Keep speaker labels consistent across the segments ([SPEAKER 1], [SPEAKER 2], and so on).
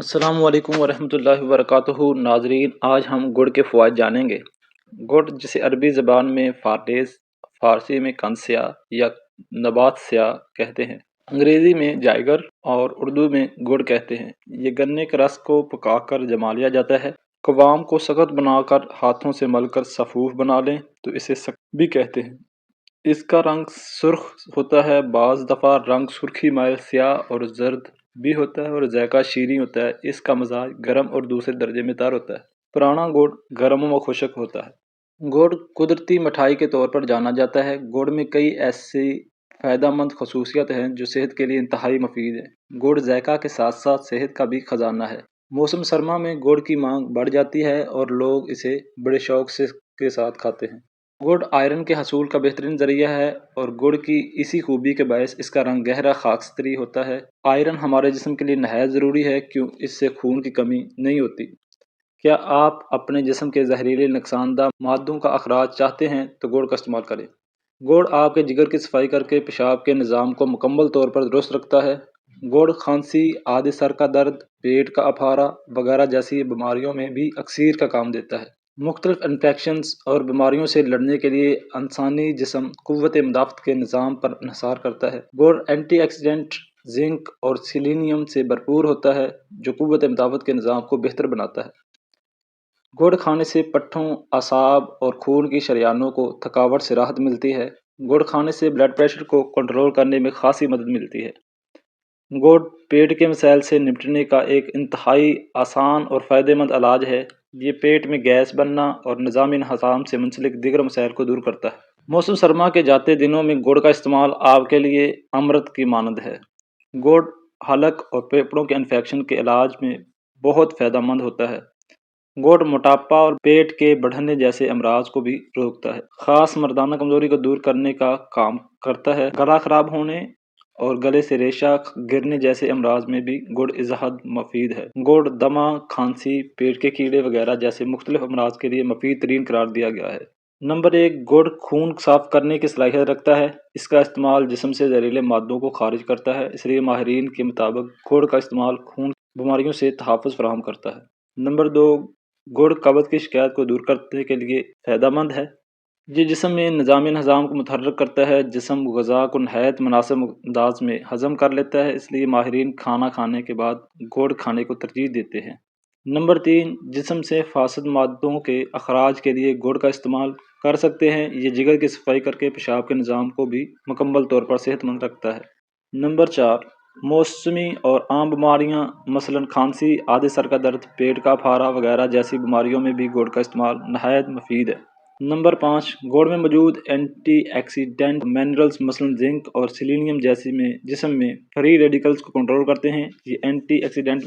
[SPEAKER 1] السلام علیکم ورحمۃ اللہ وبرکاتہ ناظرین، آج ہم گڑ کے فوائد جانیں گے۔ گڑ جسے عربی زبان میں فارٹیز، فارسی میں کنسیا یا نبات سیا کہتے ہیں، انگریزی میں جائگر اور اردو میں گڑ کہتے ہیں۔ یہ گنے کے رس کو پکا کر جما لیا جاتا ہے۔ قوام کو سخت بنا کر ہاتھوں سے مل کر صفوف بنا لیں تو اسے سخت بھی کہتے ہیں۔ اس کا رنگ سرخ ہوتا ہے، بعض دفعہ رنگ سرخی مائل سیاہ اور زرد بھی ہوتا ہے، اور ذائقہ شیریں ہوتا ہے۔ اس کا مزاج گرم اور دوسرے درجے میں تر ہوتا ہے۔ پرانا گڑ گرم و خشک ہوتا ہے۔ گڑ قدرتی مٹھائی کے طور پر جانا جاتا ہے۔ گڑ میں کئی ایسی فائدہ مند خصوصیات ہیں جو صحت کے لیے انتہائی مفید ہیں۔ گڑ ذائقہ کے ساتھ ساتھ صحت کا بھی خزانہ ہے۔ موسم سرما میں گڑ کی مانگ بڑھ جاتی ہے اور لوگ اسے بڑے شوق کے ساتھ کھاتے ہیں۔ گڑ آئرن کے حصول کا بہترین ذریعہ ہے، اور گڑ کی اسی خوبی کے باعث اس کا رنگ گہرا خاکستری ہوتا ہے۔ آئرن ہمارے جسم کے لیے نہایت ضروری ہے، کیوں اس سے خون کی کمی نہیں ہوتی۔ کیا آپ اپنے جسم کے زہریلے نقصان دہ مادوں کا اخراج چاہتے ہیں تو گڑ کا استعمال کریں۔ گڑ آپ کے جگر کی صفائی کر کے پیشاب کے نظام کو مکمل طور پر درست رکھتا ہے۔ گڑ کھانسی، آدھے سر کا درد، پیٹ کا اپارہ وغیرہ جیسی بیماریوں میں بھی اکسیر کا کام دیتا ہے۔ مختلف انفیکشنز اور بیماریوں سے لڑنے کے لیے انسانی جسم قوت مدافعت کے نظام پر انحصار کرتا ہے۔ گڑ اینٹی آکسیڈنٹ، زنک اور سیلینیم سے بھرپور ہوتا ہے جو قوت مدافعت کے نظام کو بہتر بناتا ہے۔ گڑ کھانے سے پٹھوں، اعصاب اور خون کی شریانوں کو تھکاوٹ سے راحت ملتی ہے۔ گڑ کھانے سے بلڈ پریشر کو کنٹرول کرنے میں خاصی مدد ملتی ہے۔ گڑ پیٹ کے مسائل سے نمٹنے کا ایک انتہائی آسان اور فائدہ مند علاج ہے۔ یہ پیٹ میں گیس بننا اور نظام ہضم سے منسلک دیگر مسائل کو دور کرتا ہے۔ موسم سرما کے جاتے دنوں میں گڑ کا استعمال آپ کے لیے امرت کی مانند ہے۔ گڑ حلق اور پھیپھڑوں کے انفیکشن کے علاج میں بہت فائدہ مند ہوتا ہے۔ گڑ موٹاپا اور پیٹ کے بڑھنے جیسے امراض کو بھی روکتا ہے۔ خاص مردانہ کمزوری کو دور کرنے کا کام کرتا ہے۔ گلا خراب ہونے اور گلے سے ریشہ گرنے جیسے امراض میں بھی گڑ ازحد مفید ہے۔ گڑ دمہ، کھانسی، پیٹ کے کیڑے وغیرہ جیسے مختلف امراض کے لیے مفید ترین قرار دیا گیا ہے۔ نمبر 1، گڑ خون صاف کرنے کی صلاحیت رکھتا ہے۔ اس کا استعمال جسم سے زہریلے مادوں کو خارج کرتا ہے، اس لیے ماہرین کے مطابق گڑ کا استعمال خون کی بیماریوں سے تحفظ فراہم کرتا ہے۔ نمبر 2، گڑ قبض کی شکایت کو دور کرنے کے لیے فائدہ مند ہے۔ یہ جسم میں نظام ہضم کو متحرک کرتا ہے۔ جسم غذا کو نہایت مناسب انداز میں ہضم کر لیتا ہے، اس لیے ماہرین کھانا کھانے کے بعد گڑ کھانے کو ترجیح دیتے ہیں۔ نمبر 3، جسم سے فاسد مادوں کے اخراج کے لیے گڑ کا استعمال کر سکتے ہیں۔ یہ جگر کی صفائی کر کے پیشاب کے نظام کو بھی مکمل طور پر صحت مند رکھتا ہے۔ نمبر 4، موسمی اور عام بیماریاں مثلاً کھانسی، آدھے سر کا درد، پیٹ کا اپارہ وغیرہ جیسی بیماریوں میں بھی گڑ کا استعمال نہایت مفید ہے۔ نمبر 5، گڑ میں موجود اینٹی آکسیڈنٹ منرلز مثلاً زنک اور سیلینیم جیسے میں جسم میں فری ریڈیکلز کو کنٹرول کرتے ہیں۔ یہ اینٹی آکسیڈنٹ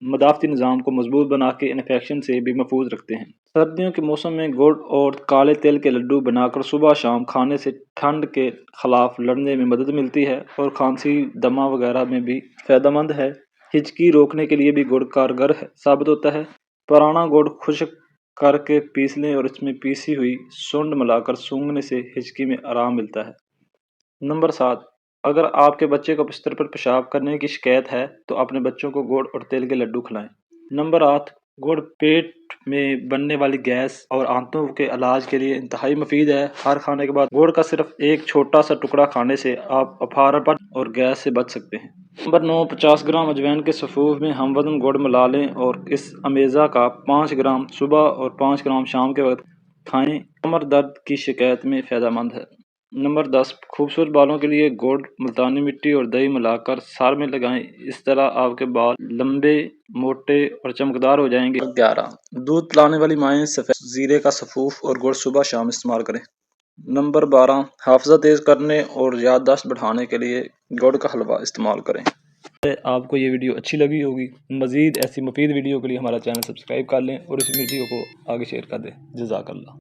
[SPEAKER 1] مدافعتی نظام کو مضبوط بنا کے انفیکشن سے بھی محفوظ رکھتے ہیں۔ سردیوں کے موسم میں گڑ اور کالے تل کے لڈو بنا کر صبح شام کھانے سے ٹھنڈ کے خلاف لڑنے میں مدد ملتی ہے، اور کھانسی، دمہ وغیرہ میں بھی فائدہ مند ہے۔ ہچکی روکنے کے لیے بھی گڑ کارگر ثابت ہوتا ہے۔ پرانا گڑ خشک کر کے پیس لیں اور اس میں پیسی ہوئی سونڈ ملا کر سونگھنے سے ہچکی میں آرام ملتا ہے۔ نمبر 7، اگر آپ کے بچے کو بستر پر پیشاب کرنے کی شکایت ہے تو اپنے بچوں کو گڑ اور تیل کے لڈو کھلائیں۔ نمبر 8، گڑ پیٹ میں بننے والی گیس اور آنتوں کے علاج کے لیے انتہائی مفید ہے۔ ہر کھانے کے بعد گڑ کا صرف ایک چھوٹا سا ٹکڑا کھانے سے آپ اپارپن اور گیس سے بچ سکتے ہیں۔ نمبر 9، 50 گرام اجوین کے صفوف میں ہم وزن گڑ ملا لیں اور اس امیزہ کا 5 گرام صبح اور 5 گرام شام کے وقت کھائیں۔ کمر درد کی شکایت میں فائدہ مند ہے۔ نمبر 10، خوبصورت بالوں کے لیے گڑ، ملتانی مٹی اور دہی ملا کر سر میں لگائیں، اس طرح آپ کے بال لمبے، موٹے اور چمکدار ہو جائیں گے۔ 11، دودھ پلانے والی مائیں سفید زیرے کا صفوف اور گڑ صبح شام استعمال کریں۔ نمبر 12، حافظہ تیز کرنے اور یادداشت بڑھانے کے لیے گڑ کا حلوہ استعمال کریں۔ آپ کو یہ ویڈیو اچھی لگی ہوگی۔ مزید ایسی مفید ویڈیو کے لیے ہمارا چینل سبسکرائب کر لیں اور اس ویڈیو کو آگے شیئر کر دیں۔ جزاک اللہ۔